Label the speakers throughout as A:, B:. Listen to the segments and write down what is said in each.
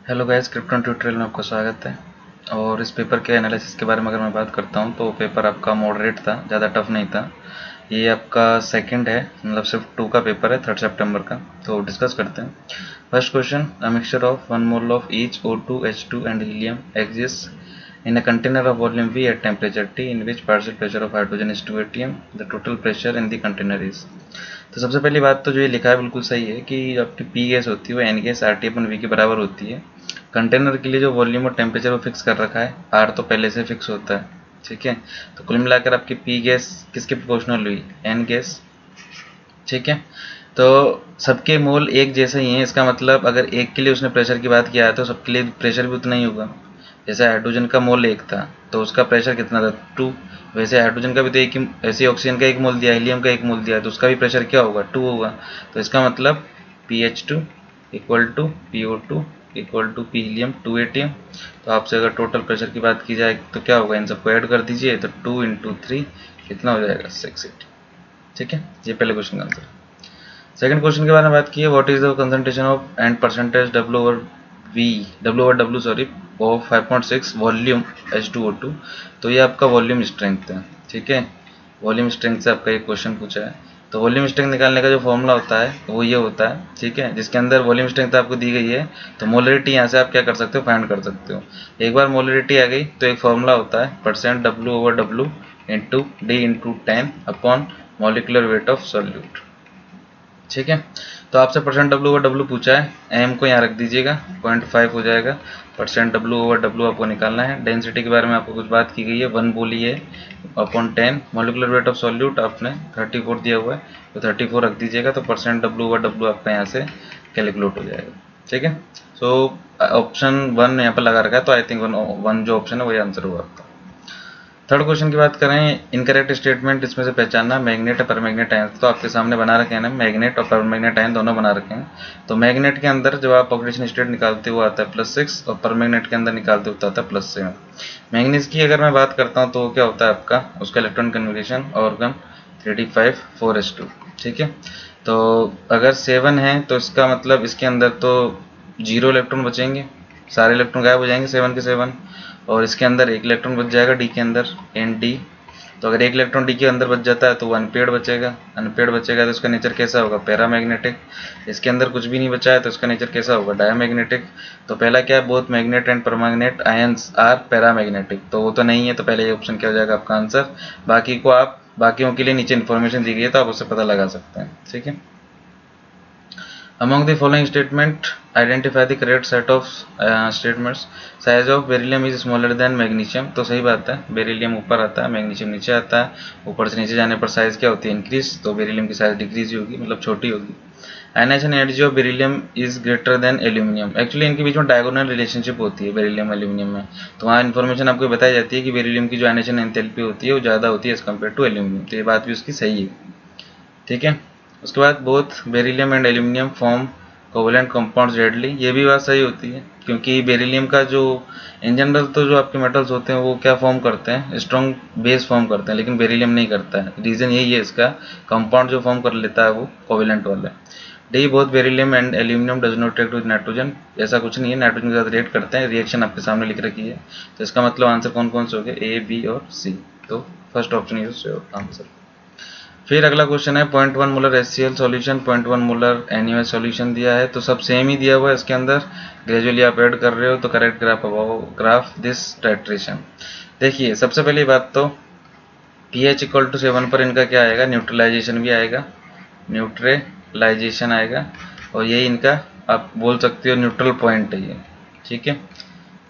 A: Hello guys, krypton tutorial में आपका स्वागत है। और इस पेपर के एनालिसिस के बारे में अगर मैं बात करता हूं तो पेपर आपका मॉडरेट था, ज़्यादा टफ नहीं था। ये आपका सेकंड है, मतलब सिर्फ 2 का पेपर है, 3 सितंबर का। तो डिस्कस करते हैं। First question, a mixture of 1 mole of each O2 H2 and helium exist in a container of volume V at temperature T in which partial pressure of hydrogen is 2 atm, the total pressure in the container is। तो सबसे पहली बात तो जो ये लिखा है बिल्कुल सही है कि आपकी पी गैस होती है वो N gas R T upon V के बराबर होती है। कंटेनर के लिए जो वॉल्यूम और टेम्परेचर वो फिक्स कर रखा है, आर तो पहले से फिक्स होता है, ठीक है। तो कुल मिलाकर आपकी पी गैस किसके प्रोपोर्शनल हुई, एन गैस, ठीक है। तो सबके मोल एक जैसे ही हैं, इसका मतलब अगर एक के लिए उसने प्रेशर की बात किया है तो सबके लिए प्रेशर भी उतना ही होगा। जैसे हाइड्रोजन का मोल 1 था तो उसका प्रेशर कितना था, 2। वैसे हाइड्रोजन का भी तो एक ही, ऐसे ऑक्सीजन का 1 मोल दिया, हीलियम का 1 मोल दिया, तो उसका भी प्रेशर क्या होगा, 2 होगा। तो इसका मतलब PH2 equal to PO2 equal to P helium 2 ATM। तो आपसे अगर टोटल प्रेशर की बात की जाए तो क्या होगा, इन सबको ऐड कर दीजिए तो 2 इंटू 3 कितना हो जाएगा, 6 ATM, ठीक है। ये पहले क्वेश्चन का आंसर। सेकंड क्वेश्चन के बारे में बात की है, what is the concentration of and percentage W/W sorry of 5.6 volume H2O2। तो ये आपका वॉल्यूम स्ट्रेंथ है, ठीक है। वॉल्यूम स्ट्रेंथ से आपका एक क्वेश्चन पूछा है। तो वॉल्यूम स्ट्रेंथ निकालने का जो फॉर्मूला होता है वो ये होता है, ठीक है, जिसके अंदर वॉल्यूम स्ट्रेंथ आपको दी गई है। तो मोलरिटी यहाँ से आप क्या कर सकते हो, फाइंड कर सकते हो। एक बार मोलरिटी आ गई तो एक फॉर्मूला होता है percent W/W into D into 10 upon molecular weight of solute, ठीक है। तो आपसे परसेंट W/W पूछा है, एम को यहाँ रख दीजिएगा, 0.5 हो जाएगा। परसेंट W/W आपको निकालना है। डेंसिटी के बारे में आपको कुछ बात की गई है, 1 बोली है upon 10। Molecular weight of solute आपने 34 दिया हुआ है, तो 34 रख दीजिएगा। तो परसेंट W/W आपका यहाँ से कैलकुलेट हो जाएगा, ठीक है। सो ऑप्शन 1 यहाँ पर लगा रखा है, तो आई थिंक वन जो ऑप्शन है वही आंसर होगा आपका। थर्ड क्वेश्चन की बात करें, इनकरेक्ट स्टेटमेंट इसमें से पहचानना, मैग्नेट और परमैग्नेट आयन। तो आपके सामने बना रखे हैं ना, मैग्नेट और परमैग्नेट आयन दोनों बना रखे हैं। तो मैग्नेट के अंदर जब आप ऑक्सीडेशन स्टेट निकालते हो आता है +6, और परमैग्नेट के अंदर निकालते हो आता है +7। मैग्नीज की अगर मैं बात करता हूँ तो क्या होता है आपका, उसका electron configuration organ 3d5 4s2, ठीक है। तो अगर 7 है तो इसका मतलब इसके अंदर तो 0 इलेक्ट्रॉन बचेंगे, सारे इलेक्ट्रॉन गायब हो जाएंगे 7 के 7। और इसके अंदर एक इलेक्ट्रॉन बच जाएगा डी के अंदर, ND। तो अगर एक इलेक्ट्रॉन डी के अंदर बच जाता है तो वो अनपेड बचेगा, अनपेड बचेगा तो इसका नेचर कैसा होगा, पैरामैग्नेटिक। इसके अंदर कुछ भी नहीं बचा है तो इसका नेचर कैसा होगा, डायमैग्नेटिक। तो पहला क्या है, both magnet and paramagnet ions are paramagnetic, तो वो तो नहीं है, तो पहले ये ऑप्शन क्या हो जाएगा आपका आंसर। बाकी को आप, बाकियों के लिए नीचे इन्फॉर्मेशन दी गई है तो आप उससे पता लगा सकते हैं, ठीक है। Among the following statement, identify the correct set of statements. Size of beryllium is smaller than magnesium। तो सही बात है, बेरिलियम ऊपर आता है, मैग्नीशियम नीचे आता है। ऊपर से नीचे जाने पर साइज क्या होती है, इंक्रीज। तो बेरिलियम की साइज डिक्रीज ही होगी, मतलब छोटी होगी। Ionization energy of beryllium is greater than aluminium. Actually इनके बीच में डायगोनल रिलेशनशिप होती है बेरिलियम एल्यूमिनियम में। तो वहाँ इन्फॉर्मेशन आपको बताई जाती है कि बेरिलियम की जो आयनाइजेशन एंथैल्पी होती है वो ज़्यादा होती है एज कम्पेयर टू एल्यूमिनियम। तो ये बात भी उसकी सही है, ठीक है। उसके बाद both beryllium and aluminium form covalent compounds readily. ये भी बात सही होती है, क्योंकि बेरिलियम का जो, इन जनरल तो जो आपके मेटल्स होते हैं वो क्या फॉर्म करते हैं, स्ट्रॉन्ग बेस फॉर्म करते हैं, लेकिन बेरिलियम नहीं करता है। रीज़न यही है इसका, कंपाउंड जो फॉर्म कर लेता है वो कोवेलेंट वाला है। D both beryllium and aluminium does not react with nitrogen. ऐसा कुछ नहीं है, नाइट्रोजन के साथ रिएक्ट करते हैं, रिएक्शन आपके सामने लिख रखी है। तो इसका मतलब आंसर कौन कौन से हो गए, A, B और C। तो फर्स्ट ऑप्शन इज आंसर। फिर अगला क्वेश्चन है, 0.1 molar HCl solution, 0.1 molar NaOH solution दिया है। तो सब सेम ही दिया हुआ है इसके अंदर, ग्रेजुअली आप ऐड कर रहे हो। तो करेक्ट ग्राफ दिस टाइट्रेशन। देखिए सबसे पहली बात तो pH इक्वल टू 7 पर इनका क्या आएगा, न्यूट्रलाइजेशन भी आएगा, न्यूट्रलाइजेशन आएगा। और ये इनका आप बोल सकते हो न्यूट्रल पॉइंट है ये, ठीक है।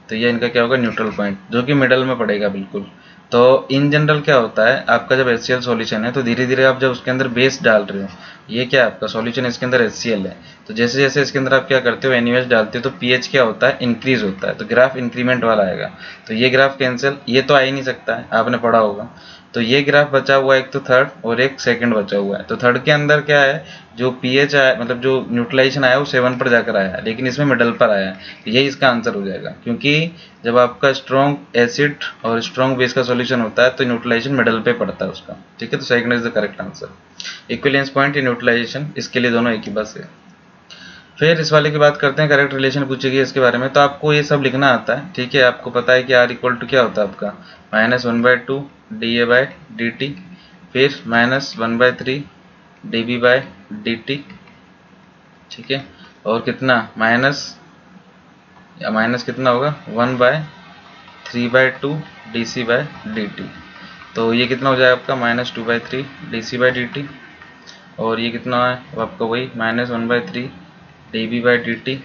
A: तो ये इनका क्या होगा, न्यूट्रल पॉइंट, जो कि मिडल में पड़ेगा बिल्कुल। तो इन जनरल क्या होता है आपका, जब HCl सॉल्यूशन है तो धीरे धीरे आप जब उसके अंदर बेस डाल रहे हो, ये क्या आपका सॉल्यूशन इसके अंदर HCl है, तो जैसे जैसे इसके अंदर आप क्या करते हो, NaOH डालते हो, तो pH क्या होता है, इंक्रीज होता है। तो ग्राफ इंक्रीमेंट वाला आएगा। तो ये ग्राफ कैंसिल, ये तो आ ही नहीं सकता है, आपने पढ़ा होगा। तो ये ग्राफ बचा हुआ है, एक तो थर्ड और एक सेकंड बचा हुआ है। तो थर्ड के अंदर क्या है, जो pH आया, मतलब जो न्यूट्रलाइजेशन आया वो 7 पर जाकर आया है, लेकिन इसमें मिडल पर आया है। तो यही इसका आंसर हो जाएगा, क्योंकि जब आपका स्ट्रॉन्ग एसिड और स्ट्रॉन्ग बेस का सॉल्यूशन होता है तो न्यूट्रलाइजेशन मिडल पे पड़ता है उसका, ठीक है। तो second is the correct answer. Equivalence point या न्यूट्रलाइजेशन, इसके लिए दोनों एक ही बस है। फिर इस वाले की बात करते हैं, करेक्ट रिलेशन पूछेगी इसके बारे में। तो आपको ये सब लिखना आता है, ठीक है। आपको पता है कि आर इक्वल टू क्या होता है आपका -1/2 dA/dt, फिर -1/3 dB/dt, ठीक है। और कितना माइनस कितना होगा 1/3/2 dC/dt। तो ये कितना हो जाएगा आपका -2/3 dC/dt। और ये कितना है अब आपका वही -1/3 dB/dt।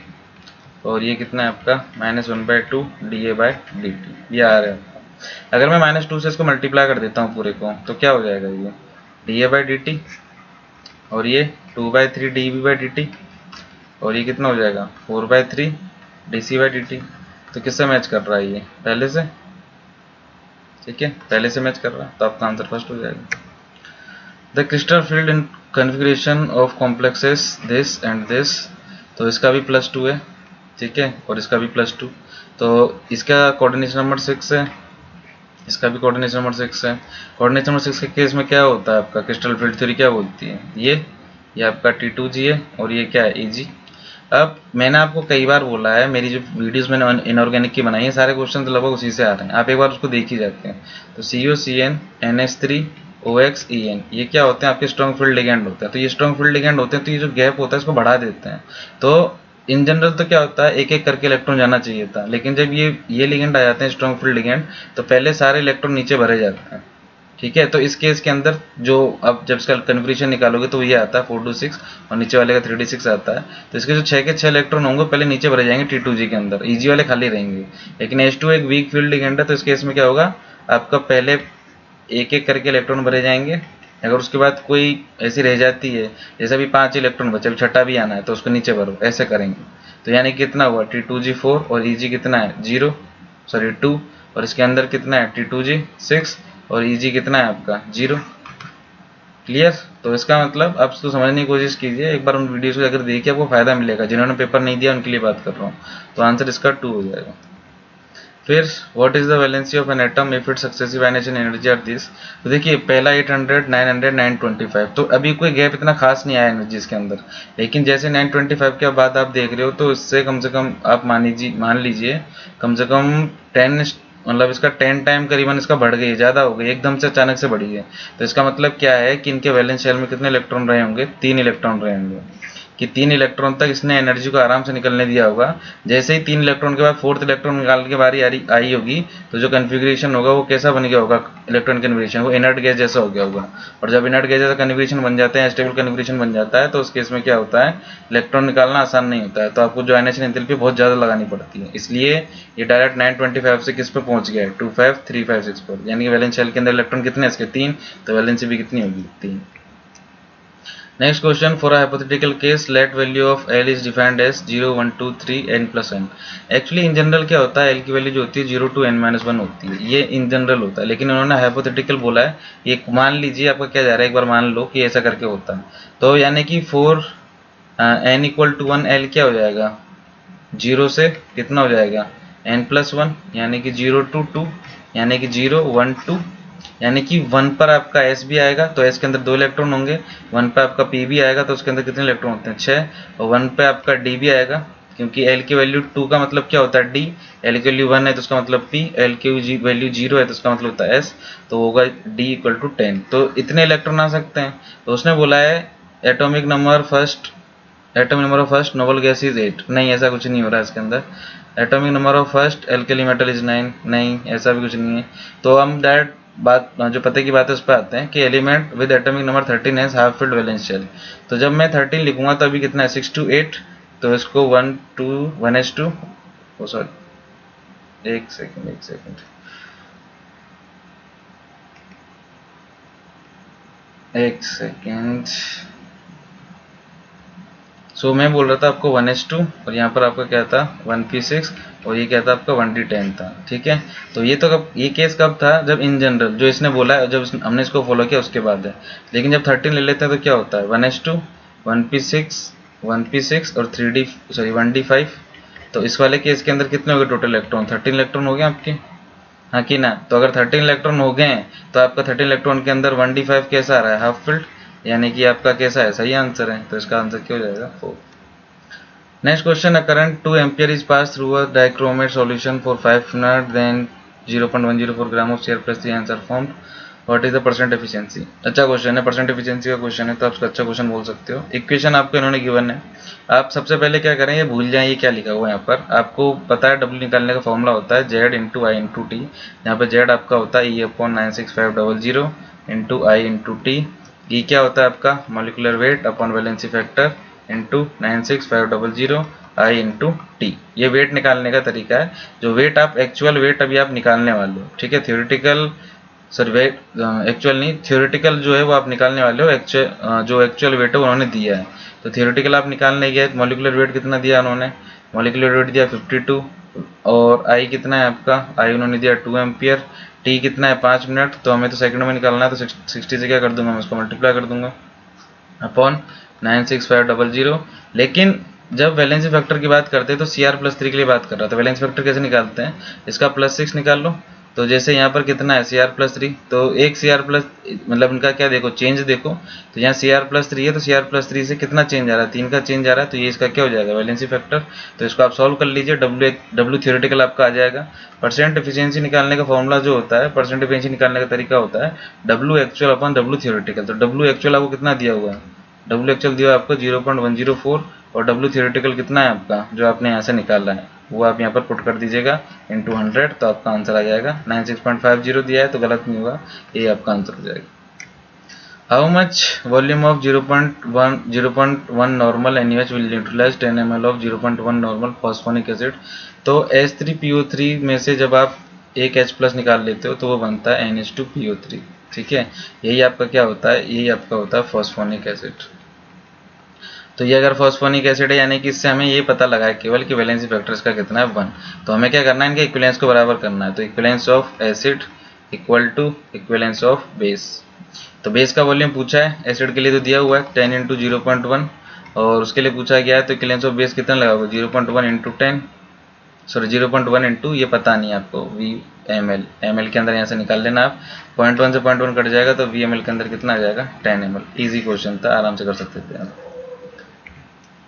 A: और ये कितना है आपका -1/2 dA/dt। ये आ रहा है आपका। अगर मैं -2 से इसको मल्टीप्लाई कर देता हूँ पूरे को, तो क्या हो जाएगा ये dA/dt, और ये 2/3 dB/dt, और ये कितना हो जाएगा 4/3 dC/dt। तो किससे मैच कर रहा है ये पहले से, ठीक है, पहले से मैच कर रहा है, तो आपका आंसर फर्स्ट हो जाएगा। The crystal field in configuration of complexes this and this, तो इसका भी +2 है, ठीक है, और इसका भी +2। तो इसका कोऑर्डिनेशन नंबर 6 है, इसका भी कोऑर्डिनेशन नंबर 6 है। कोऑर्डिनेशन नंबर 6 के केस में क्या होता है आपका क्रिस्टल फील्ड थ्योरी क्या बोलती है, ये आपका T2G है, और ये क्या है EG। अब मैंने आपको कई बार बोला है, मेरी जो वीडियोस मैंने इनऑर्गेनिक की बनाई है, सारे क्वेश्चन तो लगभग उसी से आ रहे हैं, आप एक बार उसको देख ही जाते हैं। तो COCN NH3 OX EN, ये क्या होते हैं आपके स्ट्रॉन्ग फील्ड लिगेंड होते हैं। तो ये स्ट्रॉन्ग फील्ड लिगेंड होते हैं, तो ये जो गैप होता है इसको बढ़ा देते हैं। तो इन जनरल तो क्या होता है एक एक करके इलेक्ट्रॉन जाना चाहिए था, लेकिन जब ये लिगेंड आ जाते हैं स्ट्रॉन्ग फील्ड लिगेंड, तो पहले सारे इलेक्ट्रॉन नीचे भरे जाते हैं, ठीक है। तो इस केस के अंदर जो अब जब इसका कन्फिग्रेशन निकालोगे तो ये आता है 4 to 6, और नीचे वाले का 3 to 6 आता है। तो इसके जो 6 के 6 इलेक्ट्रॉन होंगे पहले नीचे भरे जाएंगे T2G के अंदर, EG वाले खाली रहेंगे। लेकिन H2 एक वीक फील्ड लिगेंड है, तो इस केस में क्या होगा आपका पहले एक एक करके इलेक्ट्रॉन भरे जाएंगे। अगर उसके बाद कोई ऐसी रह जाती है, जैसे अभी 5 इलेक्ट्रॉन बचे, अभी छठा भी आना है, तो उसको नीचे भरो, ऐसे करेंगे। तो यानी कितना हुआ T2G 4 और EG कितना है 0, सॉरी 2, और इसके अंदर कितना है T2G 6 और EG कितना है आपका 0। क्लियर। तो इसका मतलब आप इसको समझने की कोशिश कीजिए, एक बार उन वीडियोस को अगर देखिए आपको फायदा मिलेगा। जिन्होंने पेपर नहीं दिया उनके लिए बात कर रहा हूँ। तो आंसर इसका 2 हो जाएगा। फिर what is the valency of an atom if it successive ionization energy are this. तो देखिए पहला 800 900 925, तो अभी कोई गैप इतना खास नहीं आया एनर्जीज के अंदर। लेकिन जैसे 925 के बाद आप देख रहे हो, तो इससे कम से कम आप मान लीजिए कम से कम 10, मतलब इसका 10 टाइम करीबन इसका बढ़ गई है, ज़्यादा हो गई, एकदम से अचानक से बढ़ी है। तो इसका मतलब क्या है कि इनके वैलेंस शेल में कितने इलेक्ट्रॉन रहे होंगे 3 इलेक्ट्रॉन रहे होंगे, कि 3 इलेक्ट्रॉन तक इसने एनर्जी को आराम से निकलने दिया होगा। जैसे ही 3 इलेक्ट्रॉन के बाद 4th इलेक्ट्रॉन निकालने की बारी आई होगी, तो जो कन्फिग्रेशन होगा वो कैसा बन गया होगा इलेक्ट्रॉन कन्फिग्रेशन, वो इनर्ट गैस जैसा हो गया होगा। और जब इनर्ट गैस जैसा कन्फिग्रेशन बन जाता है, स्टेबल कन्फिग्रेशन बन जाता है, तो उस केस में क्या होता है इलेक्ट्रॉन निकालना आसान नहीं होता है। तो आपको जो आयनाइजेशन एंथैल्पी बहुत ज़्यादा लगानी पड़ती है। इसलिए ये डायरेक्ट 925 से किस पे पहुंच गया है 25 3 5 6 पर, यानी कि वैलेंस शेल के अंदर इलेक्ट्रॉन कितने हैं इसके 3, तो वैलेंसी भी कितनी होगी 3। Next question, for a hypothetical case, let value of L is defined as 0 1 2 3 n plus n। Actually in general क्या होता है L की वैल्यू जो होती है 0 to n-1 होती है, ये इन जनरल होता है। लेकिन उन्होंने हाइपोथेटिकल बोला है, ये मान लीजिए आपका क्या जा रहा है, एक बार मान लो कि ऐसा करके होता है। तो यानी कि 4 n = 1 L क्या हो जाएगा 0 से कितना हो जाएगा n+1, यानी कि 0 to 2, यानी कि 0 1 2, यानी कि 1 पर आपका S भी आएगा, तो S के अंदर 2 इलेक्ट्रॉन होंगे। 1 पे आपका P भी आएगा, तो उसके अंदर कितने इलेक्ट्रॉन होते हैं 6, और 1 पे आपका D भी आएगा, क्योंकि L की वैल्यू 2 का मतलब क्या होता है D, L की वैल्यू 1 है तो उसका मतलब P, L की वैल्यू 0 है तो उसका मतलब होता है S, तो होगा D = 10। तो इतने इलेक्ट्रॉन आ सकते हैं। तो उसने बोला है atomic number of first noble gas is 8। नहीं, ऐसा कुछ नहीं हो रहा है इसके अंदर। Atomic number of first alkali metal is 9। नहीं, ऐसा भी कुछ नहीं है। तो हम डायरेक्ट बात जो पते की बात है उस पर आते हैं कि element with atomic number 13 has half filled valence shell. तो जब मैं 13 लिखूंगा तो अभी कितना है 6 to 8, तो इसको 1 2 1s2, ओ सॉरी एक सेकेंड। सो मैं बोल रहा था आपको 1s2, और यहाँ पर आपका क्या था 1p6, और ये क्या था आपका 1d10 था, ठीक है। तो ये तो ये केस कब था, जब इन जनरल जो इसने बोला है, जब हमने इसको फॉलो किया उसके बाद है। लेकिन जब 13 ले लेते हैं तो क्या होता है 1s2 1p6 और 1d5। तो इस वाले केस के अंदर कितने हो गए टोटल इलेक्ट्रॉन 13 इलेक्ट्रॉन हो गए आपके, हाँ कि ना। तो अगर 13 इलेक्ट्रॉन हो गए तो आपका 13 इलेक्ट्रॉन के अंदर 1d5 कैसा आ रहा है हाफ फिल्ड, यानी कि आपका कैसा है सही आंसर है। तो इसका आंसर क्या हो जाएगा 4। Next question, a current 2 ampere is passed through a dichromate solution for 5 minutes, then 0.104 gram of Cr plus 3 ions are formed. What is the percent efficiency? अच्छा क्वेश्चन है, परसेंट एफिशिएंसी का question है तो आप उसका अच्छा क्वेश्चन बोल सकते हो। इक्वेशन आपको इन्होंने गिवन है, आप सबसे पहले क्या करें, ये भूल जाएं ये क्या लिखा हुआ है यहाँ पर। आपको पता है डब्ल्यू निकालने का फॉर्मूला होता है जेड इंटू आई इंटू टी। यहाँ पर जेड आपका होता है ई अपॉन 96500 इंटू आई इंटू टी। ई क्या होता है आपका molecular weight upon valency factor into 96500 आई इंटू टी। ये वेट निकालने का तरीका है, जो वेट आप एक्चुअल वेट अभी आप निकालने वाले हो, ठीक है। थ्योरेटिकल सर वेट एक्चुअल नहीं, थ्योरेटिकल जो है वो आप निकालने वाले हो, एक्चुअल जो एक्चुअल वेट है उन्होंने दिया है। तो थ्योरेटिकल आप निकालने गए, मॉलिकुलर वेट कितना दिया उन्होंने, मॉलिकुलर वेट दिया 52, और आई कितना है आपका, आई उन्होंने दिया 2 एम्पियर, टी कितना है 5 मिनट, तो हमें तो सेकंड में निकालना है, तो 60 से क्या कर दूंगा मैं उसको मल्टीप्लाई कर दूंगा अपॉन 96500। लेकिन जब वैलेंसी फैक्टर की बात करते हैं तो Cr+3 के लिए बात कर रहा था। वैलेंसी फैक्टर कैसे निकालते हैं, इसका +6 निकाल लो। तो जैसे यहाँ पर कितना है Cr+3, तो एक Cr+ मतलब इनका क्या देखो चेंज देखो, तो यहाँ Cr+3 है तो Cr+3 से कितना चेंज आ रहा है, 3 का चेंज आ रहा है, तो ये इसका क्या हो जाएगा वैलेंसी फैक्टर। तो इसको आप सॉल्व कर लीजिए, डब्ल्यू थ्योरेटिकल आपका आ जाएगा। परसेंट एफिशिएंसी निकालने का फॉर्मूला जो होता है, परसेंट एफिशिएंसी निकालने का तरीका होता है W actual upon W theoretical. तो डब्ल्यू एक्चुअल आपको कितना दिया हुआ है, डब्ल्यू एक्चुअल दिया आपको 0.104, और डब्ल्यू थियोरेटिकल कितना है आपका जो आपने यहाँ से निकाला है वो आप यहाँ पर पुट कर दीजिएगा इंटू 100, तो आपका आंसर आ जाएगा 96.50 दिया है तो गलत नहीं होगा, ये आपका आंसर हो जाएगा। How much volume of 0.1 normal NaOH will neutralize 10 ml of 0.1 normal phosphonic acid. तो H3PO3 में से जब आप एक H+ निकाल लेते हो तो वो बनता है NH2PO3, ठीक है। यही आपका क्या होता है, यही आपका होता है फॉस्फोनिक एसिड। तो ये अगर फॉस्फोनिक एसिड है यानी कि इससे हमें ये पता लगा है केवल कि वैलेंसी फैक्टर इसका कितना है 1। तो हमें क्या करना है, इनके इक्विवेलेंस को बराबर करना है। तो equivalence of acid equal to equivalence of base. तो बेस का वॉल्यूम पूछा है, एसिड के लिए तो दिया हुआ है 10 इंटू 0.1, और उसके लिए पूछा गया है तो इक्विवेलेंस ऑफ बेस कितना लगाओगे 0.1 इंटू 10, सॉरी 0.1 इंटू ये पता नहीं आपको वी एम एल के अंदर यहाँ से निकाल लेना आप, 0.1 से 0.1 कट जाएगा तो वी के अंदर कितना आ जाएगा 10 ml। ईजी क्वेश्चन था, आराम से कर सकते थे आप।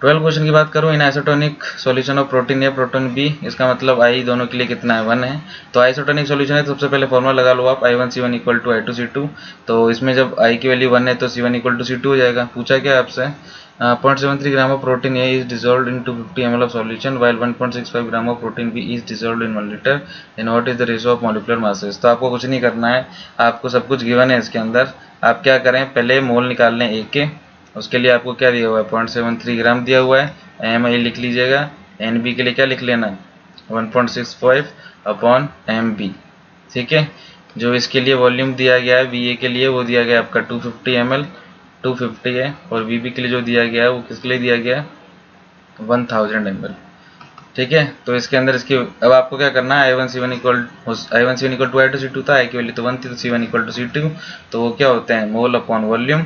A: 12 क्वेश्चन की बात करूँ, in isotonic solution of protein A protein B, इसका मतलब आई दोनों के लिए कितना है 1 है। तो आइसोटोनिक सॉल्यूशन है तो सबसे पहले फॉर्मूला लगा लो आप I1C1 इक्वल टू I2C2। तो इसमें जब आई की वैल्यू 1 है तो C1 इक्वल टू C2 हो जाएगा। पूछा क्या आपसे 0.73 gram of protein A is dissolve in 250 ml of solution while 1.65 gram of protein B is dissolve in 1 litre, and what is the ratio of molecular masses. तो आपको कुछ नहीं करना है, आपको सब कुछ गिवन है इसके अंदर। आप क्या करें, पहले मोल निकाल लें ए के, उसके लिए आपको क्या दिया हुआ है 0.73 ग्राम दिया हुआ है, एम आई लिख लीजिएगा। एन बी के लिए क्या लिख लेना 1.65 अपॉन एम बी, ठीक है। जो इसके लिए वॉल्यूम दिया गया है वी ए के लिए वो दिया गया है आपका 250 ml, 250 है, और वी बी के लिए जो दिया गया है वो किसके लिए दिया गया है 1000 ml, ठीक है। तो इसके अंदर इसकी अब आपको क्या करना है, I1C1 इक्वल टू I2C2 था, आई की वैल्यू तो 1 थी तो C1 इक्वल टू C2, तो वो क्या होते हैं मोल अपॉन वॉल्यूम,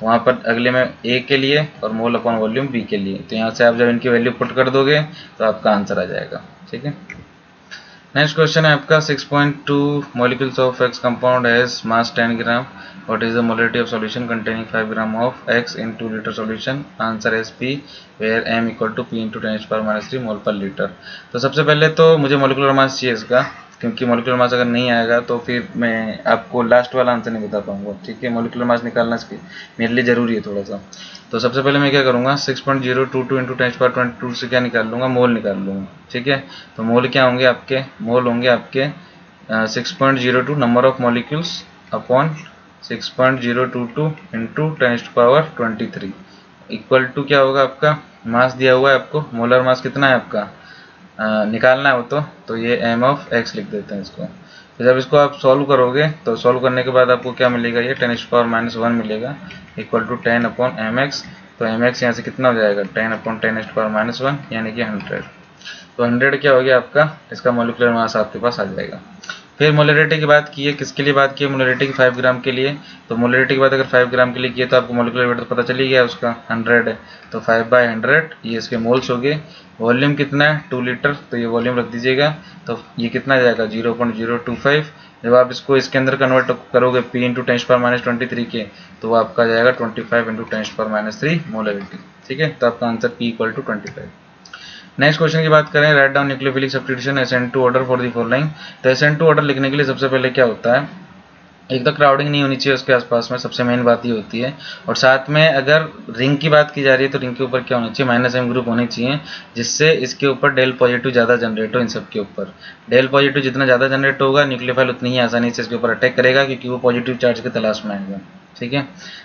A: वहाँ पर अगले में ए के लिए और मोल अपॉन वॉल्यूम बी के लिए। तो यहाँ से आप जब इनकी वैल्यू पुट कर दोगे तो आपका आंसर आ जाएगा, ठीक है। नेक्स्ट क्वेश्चन है आपका 6.2 molecules of X compound has mass 10 gram. What is the molarity of solution containing 5 gram of X in 2 liter solution? Answer is P, where M equal to P into 10⁻³ mol per liter। तो सबसे पहले तो मुझे molecular mass चाहिए इसका, क्योंकि molecular mass अगर नहीं आएगा तो फिर मैं आपको लास्ट वाला आंसर नहीं बता पाऊंगा, ठीक है। मोलिकुलर मास निकालना मेरे लिए ज़रूरी है थोड़ा सा। तो सबसे पहले मैं क्या करूँगा 6.022 इंटू 10⁻²² से क्या निकाल लूँगा, मोल निकाल लूँगा, ठीक है। तो मोल क्या होंगे आपके, मोल होंगे आपके 6.02 number of molecules upon 6.022 into 10⁻23 equal to क्या होगा आपका मास दिया हुआ है आपको, मोलर मास कितना है आपका निकालना है वो, तो ये m ऑफ x लिख देते हैं इसको। तो जब इसको आप सॉल्व करोगे तो सॉल्व करने के बाद आपको क्या मिलेगा, ये 10⁻⁻1 मिलेगा इक्वल टू 10 अपॉन mx। तो mx यहाँ से कितना हो जाएगा 10 अपॉन 10⁻⁻1 यानी कि 100। तो 100 क्या हो गया आपका, इसका मोलिकुलर मास आपके पास आ जाएगा। फिर मोलरिटी की बात की है, किसके लिए बात की है मोलरिटी की 5 ग्राम के लिए। तो मोलरिटी की बात अगर 5 ग्राम के लिए किए तो आपको मोलिकुलर वेट तो पता चल ही गया उसका 100 है। तो 5/100 ये इसके मोल्स हो गए। वॉल्यूम कितना है 2 लीटर, तो ये वॉल्यूम रख दीजिएगा। तो ये कितना जाएगा 0.025। जब आप इसको इसके अंदर कन्वर्ट करोगे P इंटू 10⁻23 के, तो वो आपका जाएगा 25 इंटू 10⁻³ मोलरिटी, ठीक है। तो आपका answer P equal to 25। Next question की बात करें, write down nucleophilic substitution SN2 order for the following. तो SN2 ऑर्डर लिखने के लिए सबसे पहले क्या होता है, एक तो क्राउडिंग नहीं होनी चाहिए उसके आसपास में, सबसे मेन बात ये होती है। और साथ में अगर रिंग की बात की जा रही है तो रिंग के ऊपर क्या होना चाहिए, -m ग्रुप होने चाहिए, जिससे इसके ऊपर डेल पॉजिटिव ज़्यादा जनरेट हो। इन सब के ऊपर डेल पॉजिटिव जितना ज़्यादा जनरेट होगा, न्यूक्लियोफाइल उतनी ही आसानी से इसके ऊपर अटैक करेगा, क्योंकि वो पॉजिटिव चार्ज की तलाश में आएगा। ठीक है,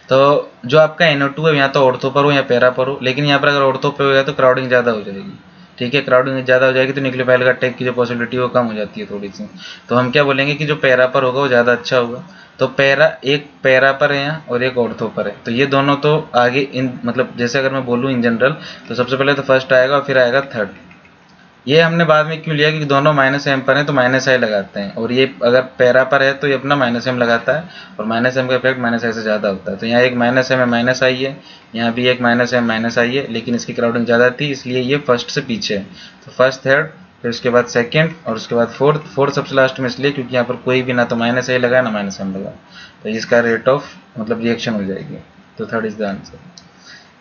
A: तो जो आपका NO2 है यहाँ तो ऑर्थो पर हो या पैरा पर हो, लेकिन यहाँ पर अगर ऑर्थो पे हो गया तो क्राउडिंग ज़्यादा हो जाएगी। ठीक है, क्राउडिंग ज़्यादा हो जाएगी तो न्यूक्लियोफाइल का अटैक की जो पॉसिबिलिटी है वो कम हो जाती है थोड़ी सी। तो हम क्या बोलेंगे कि जो पैरा पर होगा वो ज़्यादा अच्छा होगा। तो एक पैरा पर है यहाँ और एक ऑर्थो पर है, तो ये दोनों तो आगे इन मतलब जैसे अगर मैं बोलूँ इन जनरल, तो सबसे पहले तो फर्स्ट आएगा और फिर आएगा थर्ड। ये हमने बाद में क्यों लिया, क्योंकि दोनों -m पर हैं तो -i लगाते हैं, और ये अगर पैरा पर है तो ये अपना -m लगाता है, और -m का इफेक्ट -i से ज़्यादा होता है। तो यहाँ एक -m है -i है, यहाँ भी एक -m -i है, लेकिन इसकी क्राउडिंग ज़्यादा थी इसलिए ये फर्स्ट से पीछे है। तो फर्स्ट, थर्ड, फिर उसके बाद सेकंड, और उसके बाद फोर्थ सबसे लास्ट में, इसलिए क्योंकि यहाँ पर कोई भी ना तो -i लगा ना -m लगा, तो इसका रेट ऑफ मतलब रिएक्शन हो जाएगी। तो थर्ड इज द आंसर।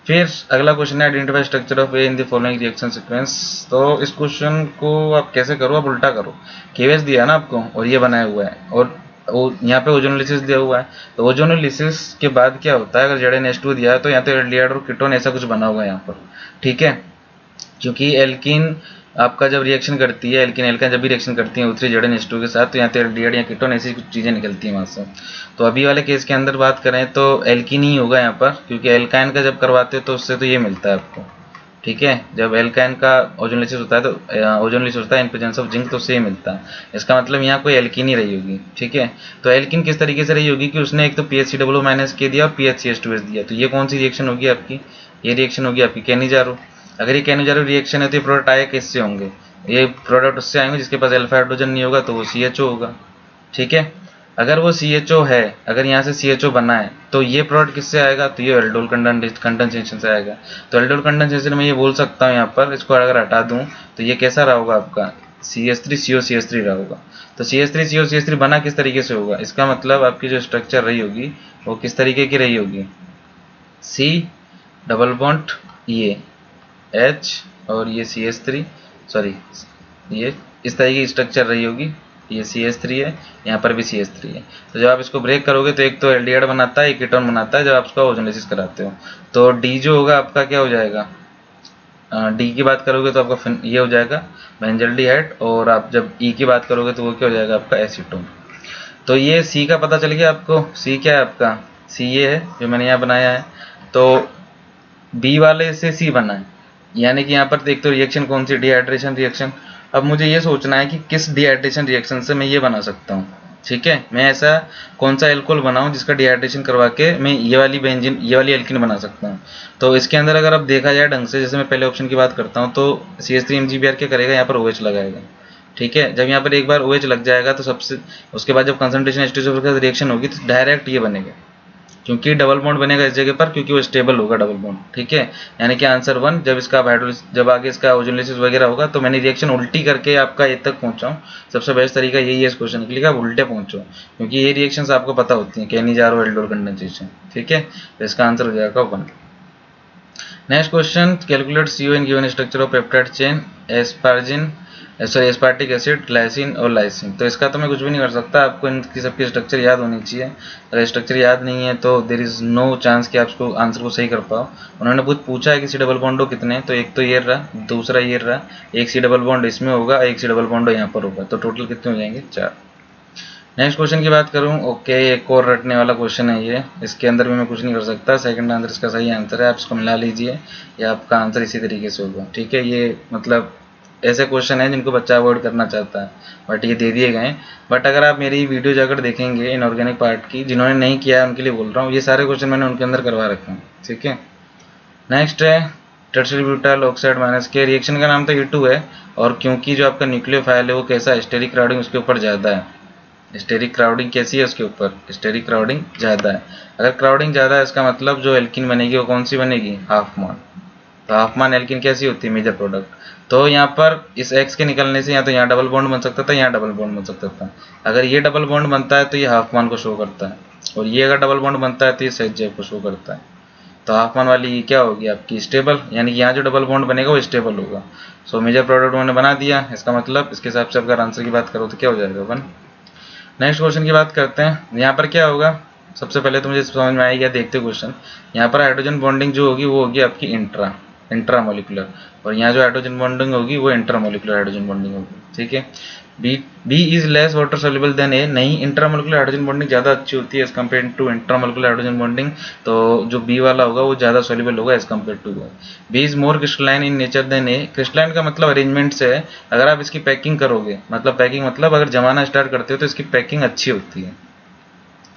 A: फिर अगला क्वेश्चन है, identify structure of A in the following reaction sequence. तो इस क्वेश्चन को आप कैसे करो, आप उल्टा करो। केवेस दिया है ना आपको और ये बनाया हुआ है, और यहाँ पे ओजोनोलिसिस दिया हुआ है। तो ओजोनोलिसिस के बाद क्या होता है, अगर ZnH2 दिया है तो यहाँ तो एल्डिहाइड और कीटोन ऐसा कुछ बना हुआ है यहाँ पर। ठीक है, क्योंकि एल्कीन आपका जब रिएक्शन करती है, एल्कीन एल्काइन जब भी रिएक्शन करती है O3 ZnH2 के साथ, तो यहाँ तो एल्डिहाइड या कीटोन ऐसी कुछ चीज़ें निकलती हैं वहाँ से। तो अभी वाले केस के अंदर बात करें तो एल्कीन ही होगा यहाँ पर, क्योंकि एल्काइन का जब करवाते हो तो उससे तो ये मिलता है आपको। ठीक है, जब एल्काइन का ओजोनोलिसिस होता है तो ओजोनोलिसिस होता है इन प्रेजेंस ऑफ जिंक, तो उससे ही मिलता है। इसका मतलब यहाँ कोई एल्कीन ही रही होगी। ठीक है, तो एल्कीन किस तरीके से रही होगी कि उसने एक तो PHCOO- के दिया और PHCH2S दिया। तो ये कौन सी रिएक्शन होगी आपकी, ये रिएक्शन होगी आपकी केनिजारो। अगर ये केनिजारो रिएक्शन है तो ये प्रोडक्ट आए किससे होंगे, ये प्रोडक्ट उससे आएंगे जिसके पास अल्फा हाइड्रोजन नहीं होगा, तो वो CHO होगा। ठीक है, अगर वो CHO है, अगर यहाँ से CHO बना है तो ये प्रोडक्ट किससे आएगा, तो ये एल्डोल कंडेंसेशन से आएगा। तो एल्डोल कंडेंसेशन में ये बोल सकता हूँ यहाँ पर, इसको अगर हटा दूँ तो ये कैसा रहा होगा आपका, CH3COCH3 रहा होगा। तो CH3COCH3 बना किस तरीके से होगा, इसका मतलब आपकी जो स्ट्रक्चर रही होगी वो किस तरीके की रही होगी, C डबल बॉन्ड ये H और ये CH3, सॉरी ये इस तरह की स्ट्रक्चर रही होगी। ये CH3 है, यहाँ पर भी CH3 है। तो जब आप इसको ब्रेक करोगे तो एक तो एल्डिहाइड बनाता है, एक कीटोन बनाता है जब आप उसका ओजोनोलिसिस कराते हो। तो D जो होगा आपका क्या हो जाएगा, D की बात करोगे तो आपका ये हो जाएगा बेंजल्डिहाइड, और आप जब E की बात करोगे तो वो क्या हो जाएगा आपका एसीटोन। तो ये C का पता चल गया आपको, C क्या है आपका, C ये है जो मैंने यहाँ बनाया है। तो B वाले से C बना है, यानी कि यहाँ पर एक तो रिएक्शन कौन सी, डिहाइड्रेशन रिएक्शन। अब मुझे ये सोचना है कि किस डिहाइड्रेशन रिएक्शन से मैं ये बना सकता हूँ। ठीक है, मैं ऐसा कौन सा एल्कोहल बनाऊं जिसका डिहाइड्रेशन करवा के मैं ये वाली बेंजीन, ये वाली एल्कीन बना सकता हूँ। तो इसके अंदर अगर अब देखा जाए ढंग से, जैसे मैं पहले ऑप्शन की बात करता हूँ, तो CH3 MgBr क्या करेगा, यहाँ पर OH लगाएगा। ठीक है, जब यहाँ पर एक बार OH लग जाएगा तो सबसे उसके बाद जब कंसंट्रेशन H2SO4 के साथ रिएक्शन होगी तो डायरेक्ट ये बनेगा, क्योंकि डबल बॉन्ड बनेगा इस जगह पर, क्योंकि वो स्टेबल होगा डबल बॉन्ड। ठीक है, यानी कि आंसर 1, जब इसका हाइड्रोलिसिस, जब आगे इसका ओजोनोलिसिस वगैरह होगा, तो मैंने रिएक्शन उल्टी करके आपका ए तक पहुंचा हूँ। सबसे बेस्ट तरीका यही है इस क्वेश्चन के लिए, आप उल्टे पहुंचो, क्योंकि ये रिएक्शंस आपको पता होती हैं, केनिजारो एल्डोल कंडेंसेशन। ठीक है, तो इसका आंसर हो जाएगा 1। Next question, calculate CO in given structure of peptide chain asparagine, sorry aspartic acid, glycine और लाइसिन। तो इसका तो मैं कुछ भी नहीं कर सकता, आपको इनकी सबकी स्ट्रक्चर याद होनी चाहिए। अगर स्ट्रक्चर याद नहीं है तो देर इज नो चांस कि आप उसको आंसर को सही कर पाओ। उन्होंने बहुत पूछा है कि C डबल बॉन्ड कितने, तो एक तो ये रहा, दूसरा ये रहा, एक C डबल बॉन्ड इसमें होगा, एक C डबल बॉन्ड यहाँ पर होगा, तो टोटल कितने हो जाएंगे, 4। नेक्स्ट क्वेश्चन की बात करूं, ओके, एक और रटने वाला क्वेश्चन है ये, इसके अंदर भी मैं कुछ नहीं कर सकता। सेकंड आंसर इसका सही आंसर है, आप इसको मिला लीजिए, या आपका आंसर इसी तरीके से होगा। ठीक है, ये मतलब ऐसे क्वेश्चन है जिनको बच्चा अवॉइड करना चाहता है, बट ये दे दिए गए। बट अगर आप मेरी वीडियो जाकर देखेंगे इनऑर्गेनिक पार्ट की, जिन्होंने नहीं किया है उनके लिए बोल रहा हूँ, ये सारे क्वेश्चन मैंने उनके अंदर करवा रखे हैं। ठीक है, नेक्स्ट है tertiary butyl oxide -K, reaction का नाम तो E2 है, और क्योंकि जो आपका न्यूक्लियोफाइल है वो कैसा है, स्टेरिक क्राउडिंग उसके ऊपर ज़्यादा है। स्टेरिक क्राउडिंग कैसी है उसके ऊपर, स्टेरिक क्राउडिंग ज़्यादा है। अगर क्राउडिंग ज़्यादा है इसका मतलब जो एल्कीन बनेगी वो कौन सी बनेगी, हाफ मान। तो हाफ मान एल्कीन कैसी होती है, मेजर प्रोडक्ट। तो यहाँ पर इस X के निकलने से या तो यहाँ डबल बॉन्ड बन सकता था, यहाँ डबल बॉन्ड बन सकता था। अगर ये डबल बॉन्ड बनता है तो ये हाफ मान को शो करता है, और ये अगर डबल बॉन्ड बनता है तो ये सेट जेब को शो करता है। तो हाफ वन वाली क्या होगी आपकी स्टेबल, यानी कि यहाँ जो डबल बॉन्ड बनेगा वो स्टेबल होगा। सो मेजर प्रोडक्ट उन्होंने बना दिया, इसका मतलब इसके हिसाब से अगर आंसर की बात करो तो क्या हो जाएगा 1। नेक्स्ट क्वेश्चन की बात करते हैं। यहाँ पर क्या होगा, सबसे पहले तो मुझे समझ में आएगा, देखते क्वेश्चन। यहाँ पर हाइड्रोजन बॉन्डिंग जो होगी वो होगी आपकी इंट्रामोलिकुलर, और यहाँ जो हाइड्रोजन बॉन्डिंग होगी वो इंट्रामोलिकुलर हाइड्रोजन बॉन्डिंग होगी, ठीक है। B is less water soluble than A, नहीं, इंट्रामोलिकुलर हाइड्रोजन बॉन्डिंग ज़्यादा अच्छी होती है as compare to intramolecular hydrogen bonding. तो जो बी वाला होगा वो ज़्यादा सोल्यूबल होगा as compare to A. B is more crystalline in nature than A, crystalline का मतलब अरेंजमेंट से है। अगर आप इसकी पैकिंग करोगे, मतलब पैकिंग मतलब अगर जमाना स्टार्ट करते हो तो इसकी पैकिंग अच्छी होती है,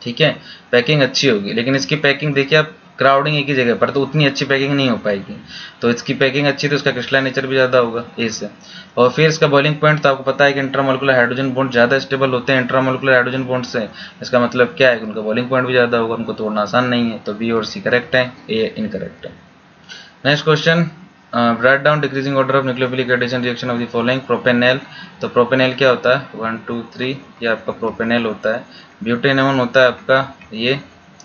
A: ठीक है, पैकिंग अच्छी होगी। लेकिन इसकी पैकिंग देखिए आप, क्राउडिंग एक ही जगह पर, तो उतनी अच्छी पैकिंग नहीं हो पाएगी। तो इसकी पैकिंग अच्छी, तो इसका क्रिस्टलाइन नेचर भी ज़्यादा होगा ए से। और फिर इसका बॉइलिंग पॉइंट, तो आपको पता है कि इंट्रामोलिकुलर हाइड्रोजन बॉन्ड ज़्यादा स्टेबल होते हैं इंट्रामोलिकुलर हाइड्रोजन बॉन्ड से। इसका मतलब क्या है कि उनका बॉइलिंग पॉइंट भी ज़्यादा होगा, उनको तोड़ना आसान नहीं है। तो बी और सी करेक्ट है, ए इनकरेक्ट है। Next question, write down decreasing order of nucleophilic addition reaction of the following. Propanal, तो प्रोपेनेल क्या होता है, 1 2 3, ये आपका प्रोपेनेल होता है। ब्यूटेनॉन होता है आपका ये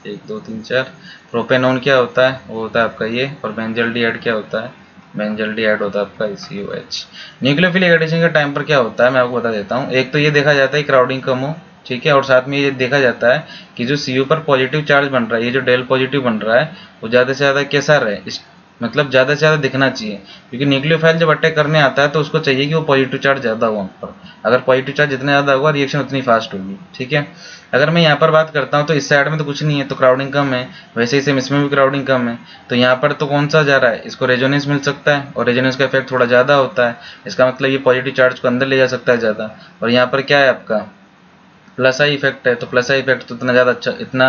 A: 1 2 3 4। प्रोपेनॉन क्या होता है, वो होता है आपका ये। और बेंजल्डिहाइड क्या होता है, बेंजल्डिहाइड होता है आपका COH। न्यूक्लियोफिलिक एडिशन के टाइम पर क्या होता है मैं आपको बता देता हूँ। एक तो ये देखा जाता है क्राउडिंग कम हो, ठीक है, और साथ में ये देखा जाता है कि जो CO पर पॉजिटिव चार्ज बन रहा है, ये जो डेल पॉजिटिव बन रहा है, वो ज़्यादा से ज़्यादा कैसा रहे, मतलब ज़्यादा से ज़्यादा दिखना चाहिए। क्योंकि न्यूक्लियोफाइल जब अटैक करने आता है तो उसको चाहिए कि वो पॉजिटिव चार्ज ज़्यादा हो वहाँ पर। अगर पॉजिटिव चार्ज जितना ज़्यादा होगा रिएक्शन उतनी फास्ट होगी, ठीक है। अगर मैं यहाँ पर बात करता हूँ तो इस साइड में तो कुछ नहीं है, तो क्राउडिंग कम है। वैसे ही सेम इसमें भी क्राउडिंग कम है। तो यहाँ पर तो कौन सा जा रहा है, इसको रेजोनेंस मिल सकता है, और रेजोनेंस का इफेक्ट थोड़ा ज़्यादा होता है। इसका मतलब ये पॉजिटिव चार्ज को अंदर ले जा सकता है ज़्यादा। और यहाँ पर क्या है आपका प्लस आई इफेक्ट है, तो प्लस आई इफेक्ट तो इतना ज़्यादा अच्छा, इतना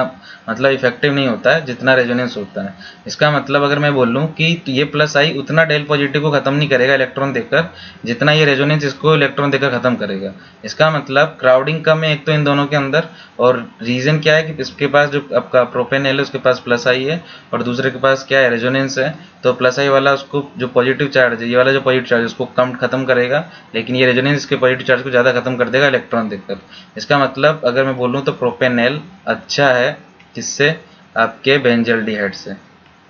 A: मतलब इफेक्टिव नहीं होता है जितना रेजोनेंस होता है। इसका मतलब अगर मैं बोलूँ कि ये प्लस आई उतना डेल पॉजिटिव को खत्म नहीं करेगा इलेक्ट्रॉन देकर, जितना ये रेजोनेंस इसको इलेक्ट्रॉन देकर खत्म करेगा। इसका मतलब क्राउडिंग कम है एक तो इन दोनों के अंदर, और रीज़न क्या है कि इसके पास जो आपका प्रोपेनल है उसके पास प्लस आई है, और दूसरे के पास क्या है, रेजोनेंस है। तो प्लस आई वाला उसको जो पॉजिटिव चार्ज है, ये वाला जो पॉजिटिव चार्ज है उसको कम खत्म करेगा, लेकिन ये रेजोनेंस इसके पॉजिटिव चार्ज को ज़्यादा खत्म कर देगा इलेक्ट्रॉन देकर। इसका मतलब अगर मैं बोलूँ तो प्रोपेनल अच्छा है किससे, आपके बेंजल्डिहाइड से,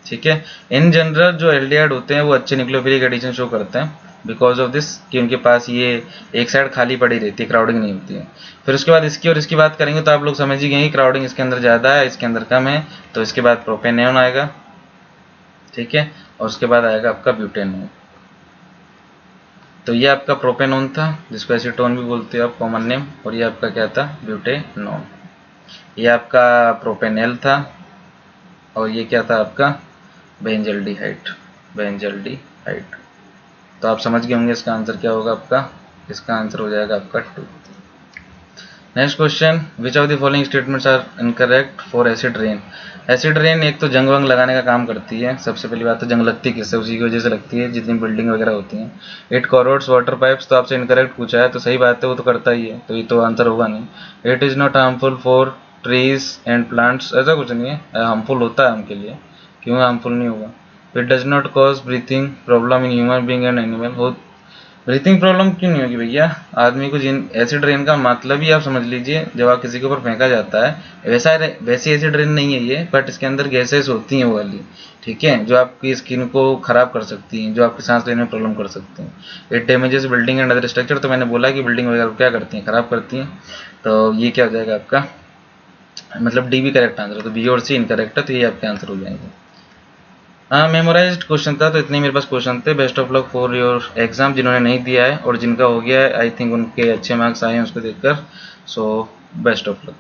A: ठीक है। इन जनरल जो एल्डिहाइड होते हैं वो अच्छे न्यूक्लियोफिलिक एडिशन शो करते हैं बिकॉज ऑफ दिस, कि उनके पास ये एक साइड खाली पड़ी रहती है, क्राउडिंग नहीं होती है। फिर उसके बाद इसकी और इसकी बात करेंगे तो आप लोग समझ ही गए कि क्राउडिंग इसके अंदर ज़्यादा है, इसके अंदर कम है। तो इसके बाद प्रोपेनॉन आएगा, ठीक है, और उसके बाद आएगा आपका ब्यूटेनॉन। तो ये आपका प्रोपेनॉन था, जिसको एसीटोन भी बोलते हो आप कॉमन नेम, और ये आपका क्या था, ब्यूटेनॉन। ये आपका प्रोपेनल था, और ये क्या था आपका बेंजल्डिहाइड, बेंजल्डिहाइड। तो आप समझ गए होंगे इसका आंसर क्या होगा आपका, इसका आंसर हो जाएगा आपका 2। Next question, which of the following statements are incorrect for acid rain. Acid rain एक तो जंग वंग लगाने का काम करती है। सबसे पहली बात तो जंग लगती है किससे, उसी की वजह से लगती है जितनी बिल्डिंग वगैरह होती हैं। इट कॉरोड्स वाटर पाइप्स, तो आपसे इनकरेक्ट पूछा है तो सही बात है, वो तो करता ही है, तो ये तो आंसर होगा नहीं। It is not harmful for trees and plants, ऐसा कुछ नहीं है, हार्मफुल होता है हमके लिए, क्यों हार्मफुल नहीं होगा। It does not cause breathing problem in human being and animal, हो ब्रीथिंग प्रॉब्लम क्यों नहीं होगी भैया आदमी को। जिन एसिड रेन का मतलब ही आप समझ लीजिए, जब आप किसी के ऊपर फेंका जाता है वैसी एसिड रेन नहीं है ये, बट इसके अंदर गैसेस होती हैं वो वाली, ठीक है, जो आपकी स्किन को खराब कर सकती हैं, जो आपकी सांस लेने में प्रॉब्लम कर सकती हैं। It damages building and other structure, तो मैंने बोला कि बिल्डिंग वगैरह क्या करती हैं, खराब करती हैं। तो ये क्या हो जाएगा आपका, मतलब डी भी करेक्ट आंसर है, तो बी और सी इनकरेक्ट है, तो ये आपके आंसर हो जाएंगे। हाँ, मेमोराइज्ड क्वेश्चन था, तो इतने मेरे पास क्वेश्चन थे। Best of luck for your exam, जिन्होंने नहीं दिया है और जिनका हो गया है, आई थिंक उनके अच्छे मार्क्स आए हैं उसको देखकर। So best of luck.